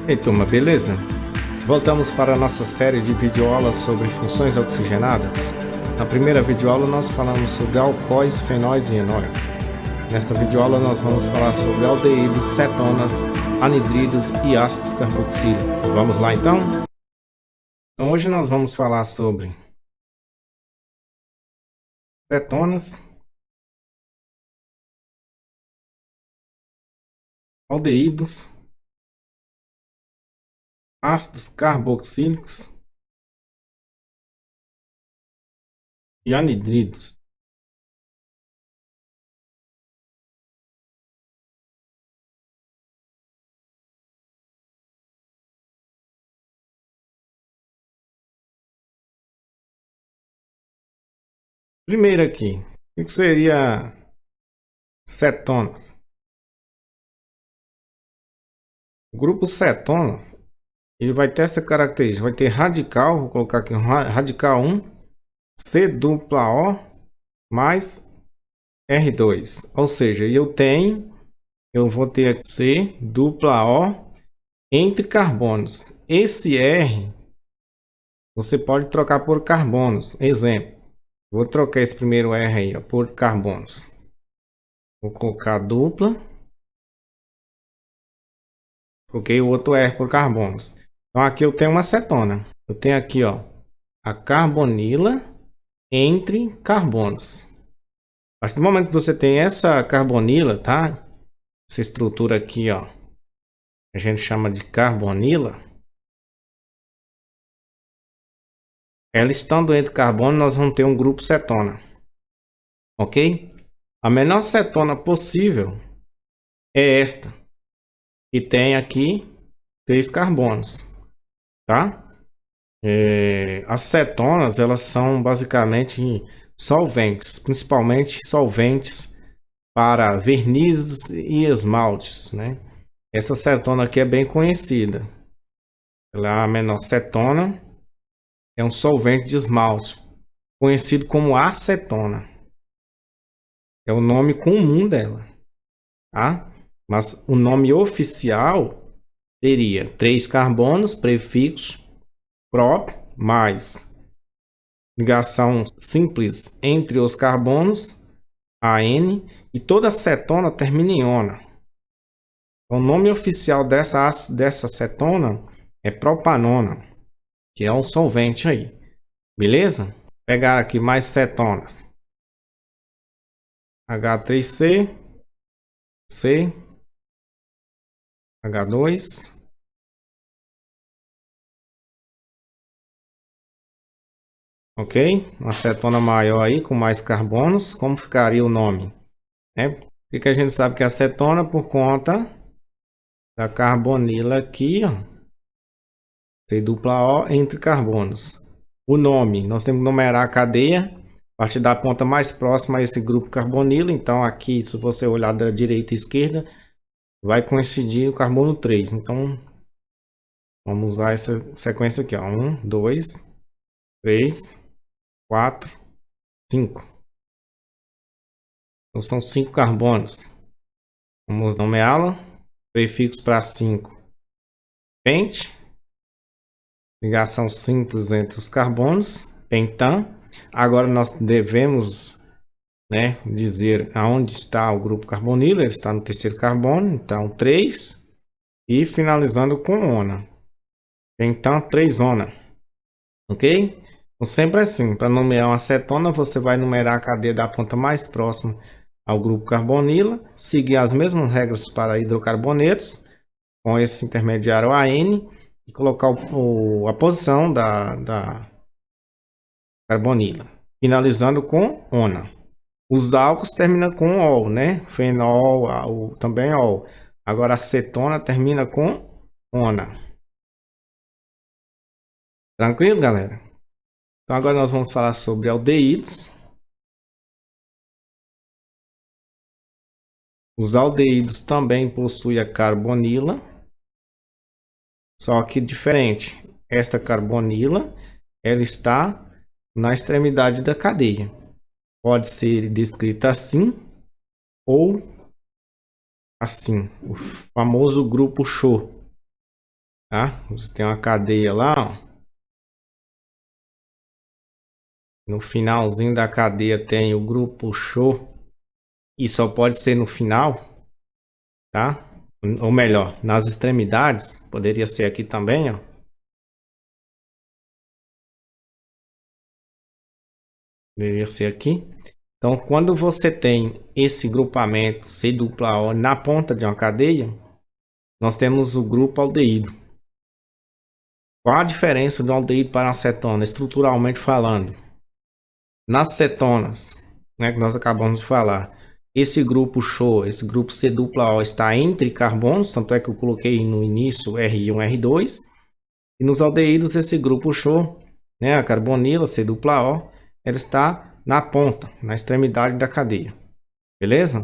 E aí, turma, beleza? Voltamos para a nossa série de videoaulas sobre funções oxigenadas. Na primeira videoaula nós falamos sobre alcoóis, fenóis e enóis. Nesta videoaula nós vamos falar sobre aldeídos, cetonas, anidridos e ácidos carboxílicos. Vamos lá então? Então hoje nós vamos falar sobre cetonas, aldeídos, ácidos carboxílicos e anidridos. Primeiro aqui, o que seria cetonas? O grupo cetonas, ele vai ter essa característica, vai ter radical, vou colocar aqui radical 1, C dupla O mais R2. Ou seja, eu vou ter aqui C dupla O entre carbonos. Esse R você pode trocar por carbonos. Exemplo, vou trocar esse primeiro R aí, ó, por carbonos. Vou colocar dupla. Coloquei o outro R por carbonos. Então aqui eu tenho uma cetona. Eu tenho aqui, ó, a carbonila entre carbonos. A partir do momento que você tem essa carbonila, tá? Essa estrutura aqui, ó, a gente chama de carbonila. Ela estando entre carbono, nós vamos ter um grupo cetona, ok? A menor cetona possível é esta, que tem aqui 3 carbonos, tá? As cetonas, elas são basicamente solventes, principalmente solventes para vernizes e esmaltes, né? Essa cetona aqui é bem conhecida. Ela é a menor cetona, é um solvente de esmalte, conhecido como acetona. É o nome comum dela, tá? Mas o nome oficial teria 3 carbonos, prefixo prop, mais ligação simples entre os carbonos, AN, e toda cetona termina em ona. O nome oficial dessa cetona é propanona, que é um solvente aí. Beleza? Pegar aqui mais cetonas. H3C, C, H2. Ok? Uma cetona maior aí, com mais carbonos. Como ficaria o nome? Por que a gente sabe que é acetona? Por conta da carbonila aqui, ó. C dupla O entre carbonos. O nome, nós temos que numerar a cadeia a partir da ponta mais próxima a esse grupo carbonila. Então aqui, se você olhar da direita e esquerda, vai coincidir o carbono 3. Então vamos usar essa sequência aqui, ó. 1, 2, 3, 4, 5. Então são 5 carbonos. Vamos nomeá-la. Prefixo para 5. Pente. Ligação simples entre os carbonos. Pentan. Agora nós devemos, né, dizer aonde está o grupo carbonilo. Ele está no terceiro carbono. Então 3. E finalizando com ona. Pentan 3-ona. Ok? Então sempre assim. Para nomear uma cetona, você vai numerar a cadeia da ponta mais próxima ao grupo carbonila, seguir as mesmas regras para hidrocarbonetos, com esse intermediário AN, e colocar a posição da carbonila, finalizando com ona. Os álcools terminam com ol, né? Fenol, também ol. Agora a cetona termina com ona. Tranquilo, galera? Então agora nós vamos falar sobre aldeídos. Os aldeídos também possuem a carbonila, só que diferente. Esta carbonila, ela está na extremidade da cadeia. Pode ser descrita assim ou assim, o famoso grupo Cho. tá? Você tem uma cadeia lá, ó. No finalzinho da cadeia tem o grupo show e só pode ser no final, tá? Ou melhor, nas extremidades, poderia ser aqui também, ó. Poderia ser aqui. Então, quando você tem esse grupamento C dupla O na ponta de uma cadeia, nós temos o grupo aldeído. Qual a diferença do aldeído para a acetona, estruturalmente falando? Nas cetonas, né, que nós acabamos de falar, esse grupo show, esse grupo C dupla O está entre carbonos, tanto é que eu coloquei no início R1, R2, e nos aldeídos esse grupo show, né, a carbonila C dupla O, ela está na ponta, na extremidade da cadeia, beleza?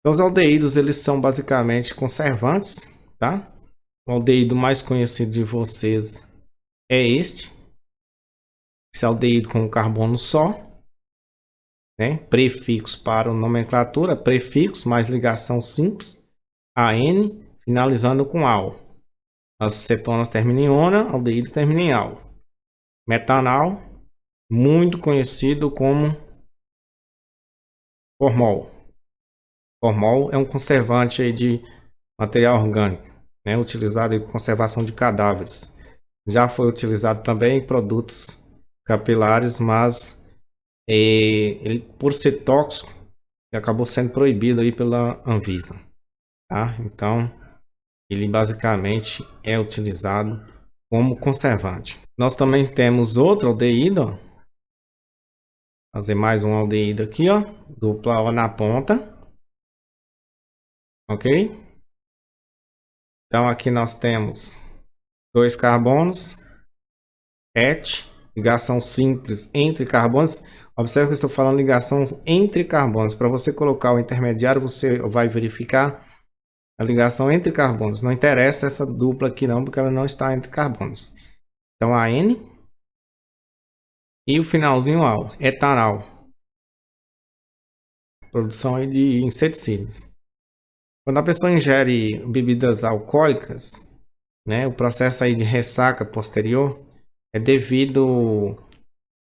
Então, os aldeídos eles são basicamente conservantes, tá? O aldeído mais conhecido de vocês é esse aldeído com carbono só, né? Prefixo para nomenclatura, prefixo mais ligação simples, AN, finalizando com AL. As cetonas terminam em ona, aldeído termina em AL. Metanal, muito conhecido como formol. Formol é um conservante aí de material orgânico, né? Utilizado em conservação de cadáveres. Já foi utilizado também em produtos capilares, mas ele, por ser tóxico, acabou sendo proibido aí pela Anvisa, tá? Então, ele basicamente é utilizado como conservante. Nós também temos outro aldeído, ó. Fazer mais um aldeído aqui, ó, dupla O na ponta, ok? Então aqui nós temos dois carbonos, Et, ligação simples entre carbonos. Observe que eu estou falando ligação entre carbonos. Para você colocar o intermediário, você vai verificar a ligação entre carbonos. Não interessa essa dupla aqui não, porque ela não está entre carbonos. Então a N e o finalzinho AL, etanol. Produção aí de inseticidas. Quando a pessoa ingere bebidas alcoólicas, né, o processo aí de ressaca posterior é devido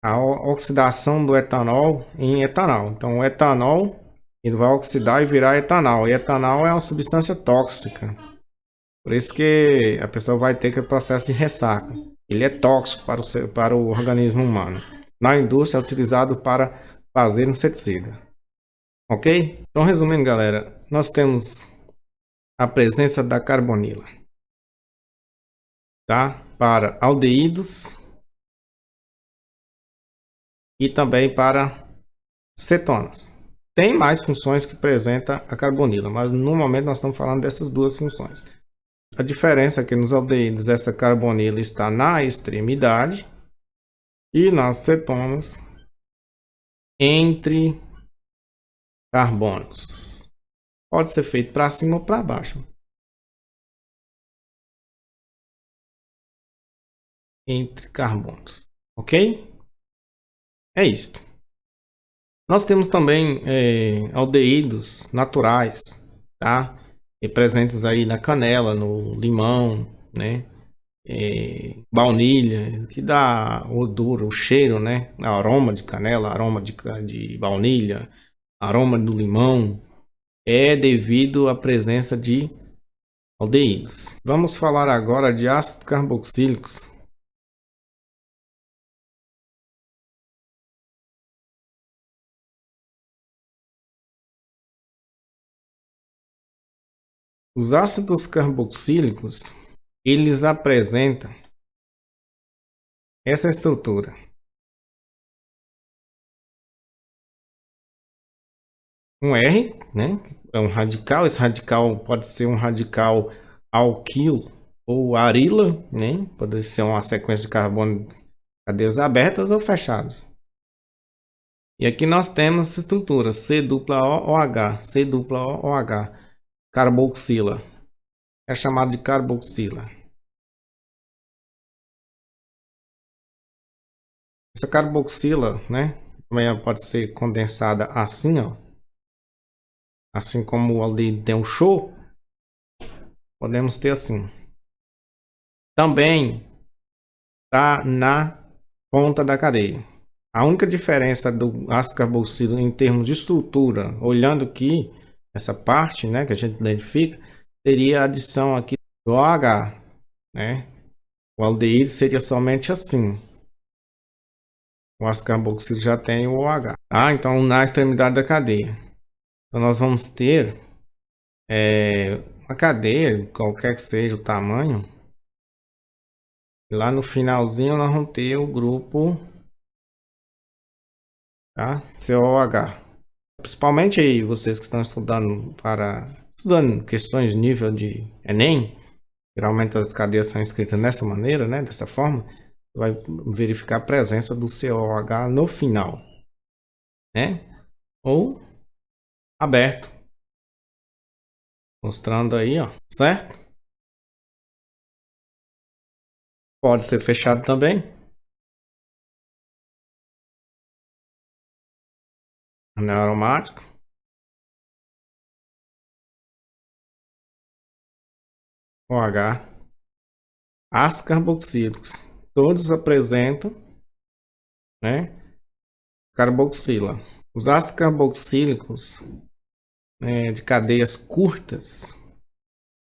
à oxidação do etanol em etanol. Então, o etanol ele vai oxidar e virar etanol. E etanol é uma substância tóxica. Por isso que a pessoa vai ter aquele processo de ressaca. Ele é tóxico para o organismo humano. Na indústria é utilizado para fazer inseticida. Ok? Então, resumindo, galera, nós temos a presença da carbonila, tá? Para aldeídos e também para cetonas. Tem mais funções que apresenta a carbonila, mas no momento nós estamos falando dessas duas funções. A diferença é que nos aldeídos essa carbonila está na extremidade e nas cetonas entre carbonos. Pode ser feito para cima ou para baixo. Entre carbonos. Ok? É isto. Nós temos também aldeídos naturais, tá? E presentes aí na canela, no limão, né? Baunilha, que dá o odor, o cheiro, né? Aroma de canela, aroma de baunilha, aroma do limão, é devido à presença de aldeídos. Vamos falar agora de ácidos carboxílicos. Os ácidos carboxílicos, eles apresentam essa estrutura. Um R, né? É um radical. Esse radical pode ser um radical alquilo ou arila, né? Pode ser uma sequência de carbono de cadeias abertas ou fechadas. E aqui nós temos essa estrutura C dupla O, OH, C dupla O, OH, carboxila. É chamado de carboxila. Essa carboxila, né? Também pode ser condensada assim, ó. Assim como o aldeído tem um show, podemos ter assim. também está na ponta da cadeia. A única diferença do ácido carboxílico em termos de estrutura, olhando aqui, essa parte, né, que a gente identifica, seria a adição aqui do OH, né? O aldeído seria somente assim. O ácido carboxílico já tem o OH. Ah, então na extremidade da cadeia. Então nós vamos ter uma cadeia, qualquer que seja o tamanho. Lá no finalzinho nós vamos ter o grupo, tá? COH. Principalmente aí vocês que estão estudando questões de nível de Enem, geralmente as cadeias são escritas dessa maneira, né? Dessa forma, vai verificar a presença do COH no final, né? Ou aberto, mostrando aí, ó, certo? Pode ser fechado também, anel aromático, OH, ácidos carboxílicos, todos apresentam, né? Carboxila. Os ácidos carboxílicos, de cadeias curtas,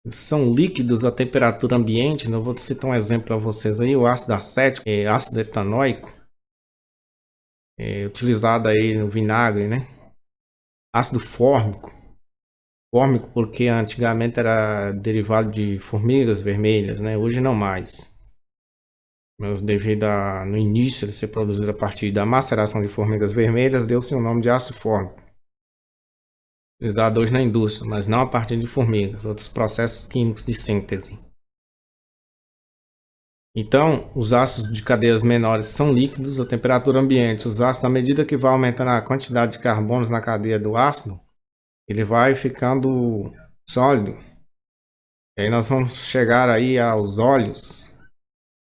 são líquidos a temperatura ambiente. Eu vou citar um exemplo para vocês aí. O ácido acético, ácido etanóico, utilizado aí no vinagre, né? Ácido fórmico. Fórmico porque antigamente era derivado de formigas vermelhas, né? Hoje não mais. Mas devido no início ele ser produzido a partir da maceração de formigas vermelhas, deu-se o nome de ácido fórmico. Utilizado hoje na indústria, mas não a partir de formigas, outros processos químicos de síntese. Então, os ácidos de cadeias menores são líquidos à temperatura ambiente. Os ácidos, à medida que vai aumentando a quantidade de carbonos na cadeia do ácido, ele vai ficando sólido. E aí nós vamos chegar aí aos óleos,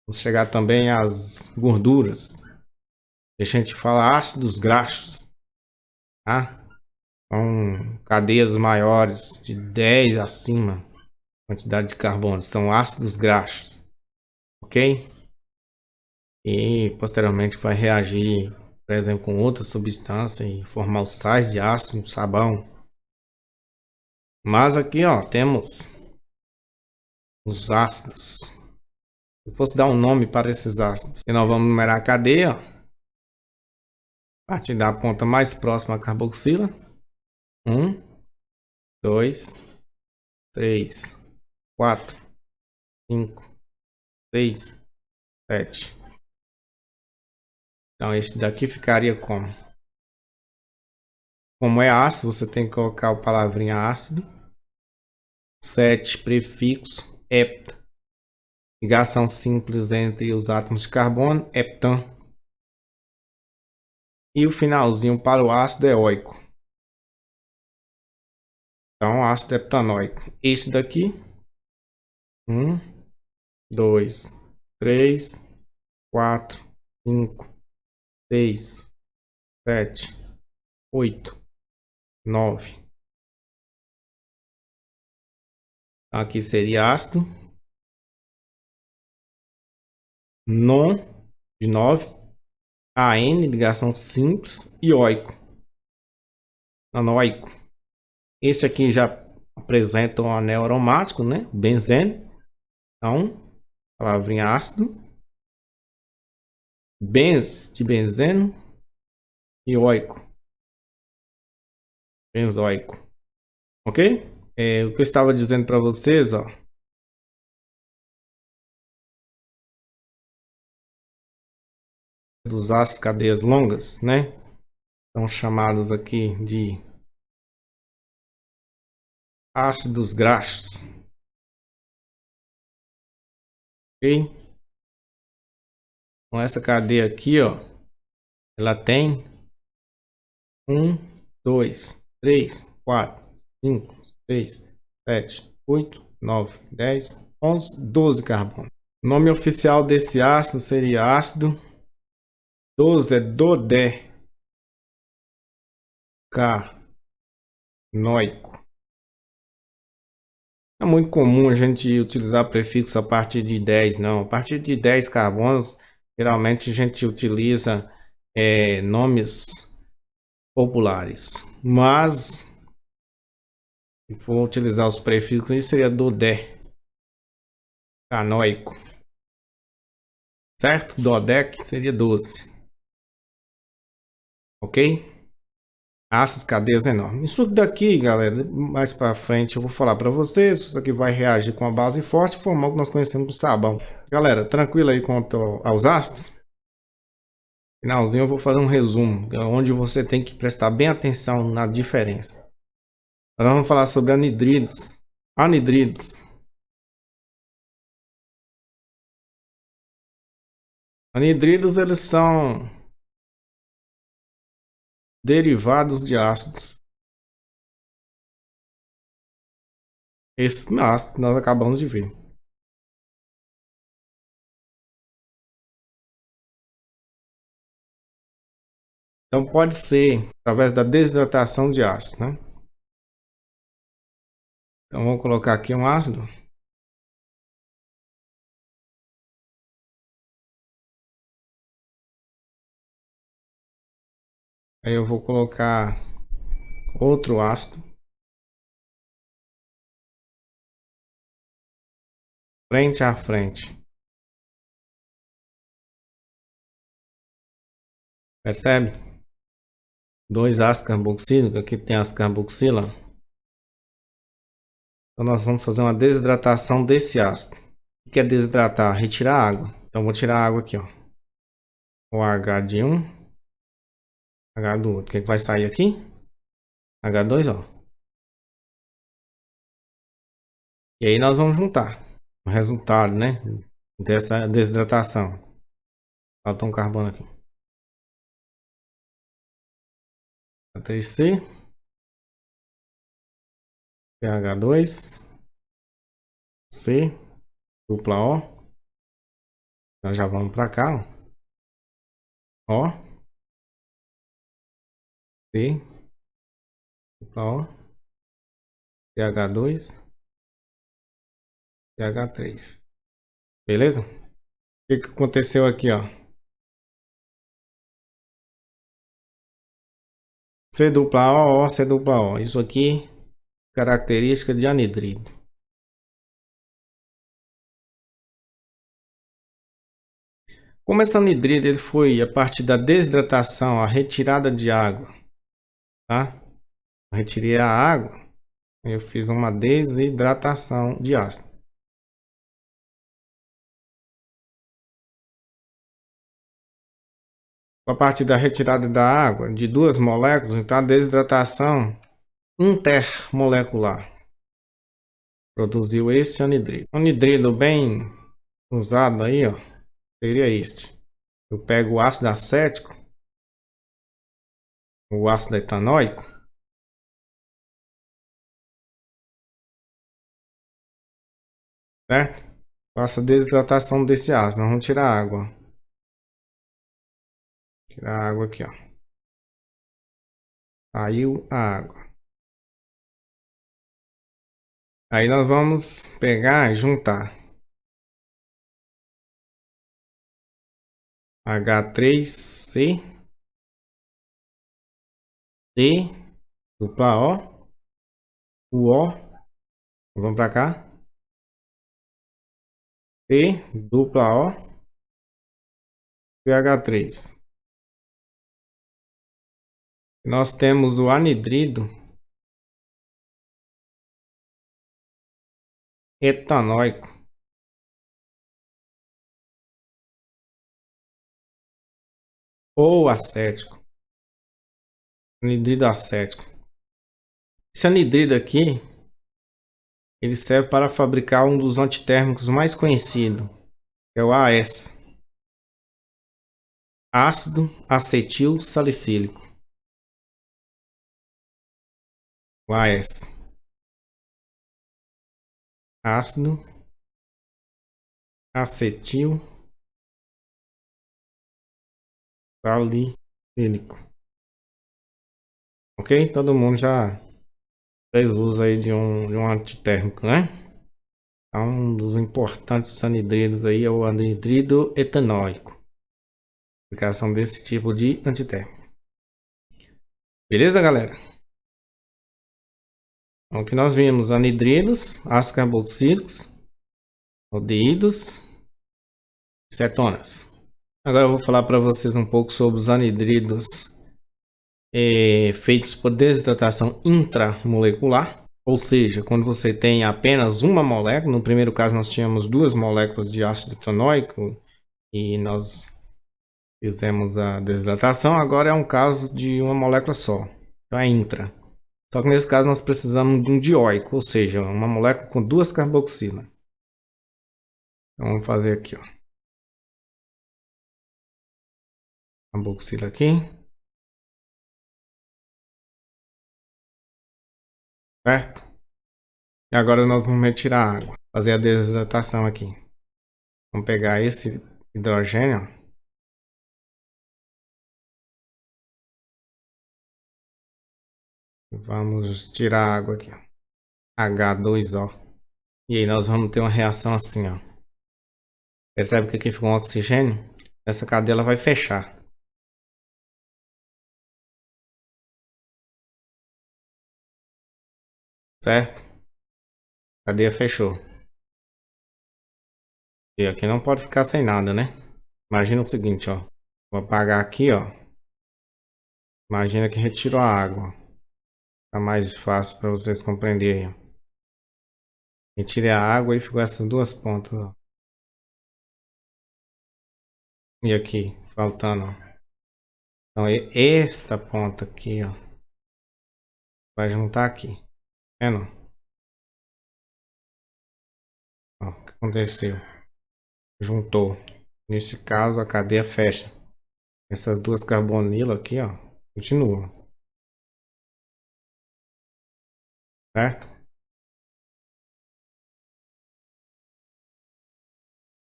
vamos chegar também às gorduras. A gente fala ácidos graxos, tá? São cadeias maiores, de 10 acima, quantidade de carbono, são ácidos graxos, ok? E posteriormente vai reagir, por exemplo, com outra substância e formar os sais de ácido, sabão. Mas aqui, ó, temos os ácidos. Se eu fosse dar um nome para esses ácidos, e nós vamos numerar a cadeia, ó, a partir da ponta mais próxima à carboxila. 1, 2, 3, 4, 5, 6, 7. Então, esse daqui ficaria como? Como é ácido, você tem que colocar o palavrinha ácido. 7, prefixo, hepta. Ligação simples entre os átomos de carbono, heptã. E o finalzinho para o ácido é oico. Então, ácido heptanóico. Esse daqui. 1, 2, 3, 4, 5, 6, 7, 8, 9. Aqui seria ácido. Non, de 9. AN, ligação simples. E oico. Anoico. Esse aqui já apresenta um anel aromático, né? Benzeno. Então, palavrinha ácido. Benz, de benzeno. E oico. Benzoico. Ok? O que eu estava dizendo para vocês, ó. Dos ácidos cadeias longas, né? São chamados aqui de ácidos graxos. Ok? Com essa cadeia aqui, ó. Ela tem 1, 2, 3, 4, 5, 6, 7, 8, 9, 10, 11, 12 carbonos. O nome oficial desse ácido seria ácido 12 é dodecanoico. é muito comum a gente utilizar prefixo a partir de 10, não. A partir de 10 carbonos, geralmente a gente utiliza nomes populares. Mas, se for utilizar os prefixos, aí seria dodé, canoico, certo? Dodec seria 12, ok? Ácidos, cadeias enormes. Isso daqui, galera, mais para frente eu vou falar para vocês. Isso aqui vai reagir com a base forte, formar o que nós conhecemos do sabão. Galera, tranquilo aí quanto aos ácidos? Finalzinho eu vou fazer um resumo, onde você tem que prestar bem atenção na diferença. Agora vamos falar sobre anidridos. Anidridos. Anidridos, eles são derivados de ácidos. Esse ácido que nós acabamos de ver. Então pode ser através da desidratação de ácido, né? Então vamos colocar aqui um ácido. Aí eu vou colocar outro ácido. Frente a frente. Percebe? Dois ácidos carboxílicos. Aqui tem as carboxila. Então nós vamos fazer uma desidratação desse ácido. O que é desidratar? Retirar água. Então vou tirar a água aqui, ó. O H de um, H do outro. O que vai sair aqui? H2, ó. E aí nós vamos juntar o resultado, né? Dessa desidratação. Falta um carbono aqui. H3C. CH2. C. Dupla O. Nós já vamos para cá, ó. O. C. Dupla O. CH2. CH3. Beleza? O que aconteceu aqui, ó? C dupla O, C dupla O. Isso aqui, característica de anidrido. Como esse anidrido ele foi a partir da desidratação, a retirada de água, tá? Eu retirei a água, eu fiz uma desidratação de ácido. A partir da retirada da água de duas moléculas, então a desidratação intermolecular produziu este anidrido. Anidrido bem usado aí, ó, seria este. Eu pego o ácido acético, o ácido etanóico, certo? Faço a desidratação desse ácido. Nós vamos tirar a água. Tirar a água aqui, ó. Saiu a água. Aí nós vamos pegar e juntar H3C, D, dupla O, vamos para cá, T, dupla O, CH3. Nós temos o anidrido etanóico. Ou acético. Anidrido acético. Esse anidrido aqui, ele serve para fabricar um dos antitérmicos mais conhecidos, que é o AS. Ácido acetil salicílico. O AS. Ácido acetil salicílico. Ok? Todo mundo já fez uso aí de um antitérmico, né? Um dos importantes anidridos aí é o anidrido etanóico. Aplicação desse tipo de antitérmico. Beleza, galera? Então, aqui nós vimos anidridos, ácidos carboxílicos, aldeídos, cetonas. Agora eu vou falar para vocês um pouco sobre os anidridos feitos por desidratação intramolecular. Ou seja, quando você tem apenas uma molécula, no primeiro caso nós tínhamos 2 moléculas de ácido etanóico e nós fizemos a desidratação, agora é um caso de uma molécula só, então é intra. Só que nesse caso nós precisamos de um dioico, ou seja, uma molécula com 2 carboxilas. Então vamos fazer aqui, ó. Carboxila aqui. Certo? E agora nós vamos retirar a água, fazer a desidratação aqui. Vamos pegar esse hidrogênio, ó. Vamos tirar a água aqui, ó. H2O. E aí nós vamos ter uma reação assim, ó. Percebe que aqui ficou um oxigênio? Essa cadeia ela vai fechar. Certo? A cadeia fechou. E aqui não pode ficar sem nada, né? Imagina o seguinte, ó. Vou apagar aqui, ó. Imagina que retirou a água. Tá mais fácil para vocês compreenderem. Retirei a água e ficou essas 2 pontas, ó. E aqui, faltando, ó. Então, esta ponta aqui, ó. Vai juntar aqui. Tá vendo? Ó, o que aconteceu? Juntou. Nesse caso, a cadeia fecha. Essas 2 carbonilas aqui, ó. Continuam. Certo?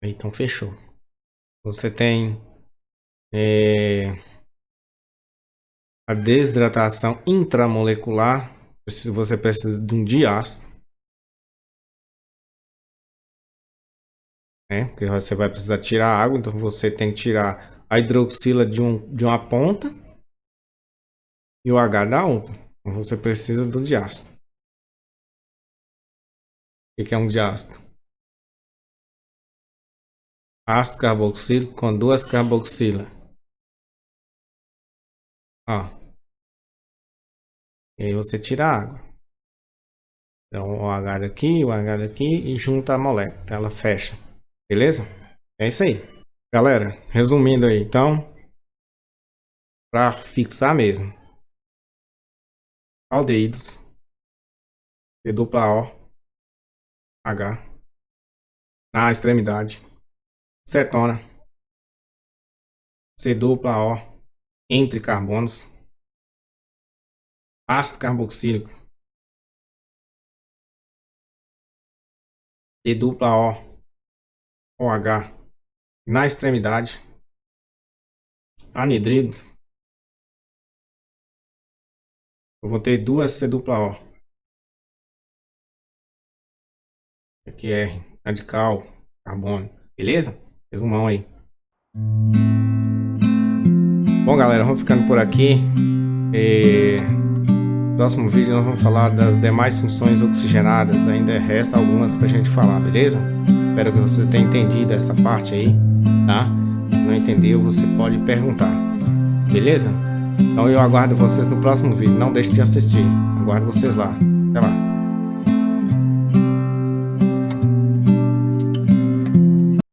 Então, fechou. Você tem a desidratação intramolecular. Você precisa de um diácido, né? Porque você vai precisar tirar a água, então você tem que tirar a hidroxila de uma ponta e o H da outra. Então você precisa do diácido. O que é um diácido? Ácido carboxílico com 2 carboxilas. Ó. E aí você tira a água. Então o H daqui, o H daqui e junta a molécula. Ela fecha. Beleza? É isso aí. Galera, resumindo aí, então, para fixar mesmo. Aldeídos, C dupla O, H, na extremidade, cetona, C dupla O, entre carbonos, ácido carboxílico, C dupla O, OH, na extremidade, anidridos, eu vou ter 2 C dupla O, aqui é radical, carbono, beleza? Resumão aí. Bom, galera, vamos ficando por aqui. No próximo vídeo nós vamos falar das demais funções oxigenadas. Ainda resta algumas pra gente falar, beleza? Espero que vocês tenham entendido essa parte aí, tá? Se não entendeu, você pode perguntar, beleza? Então eu aguardo vocês no próximo vídeo. Não deixe de assistir. Aguardo vocês lá. Até lá.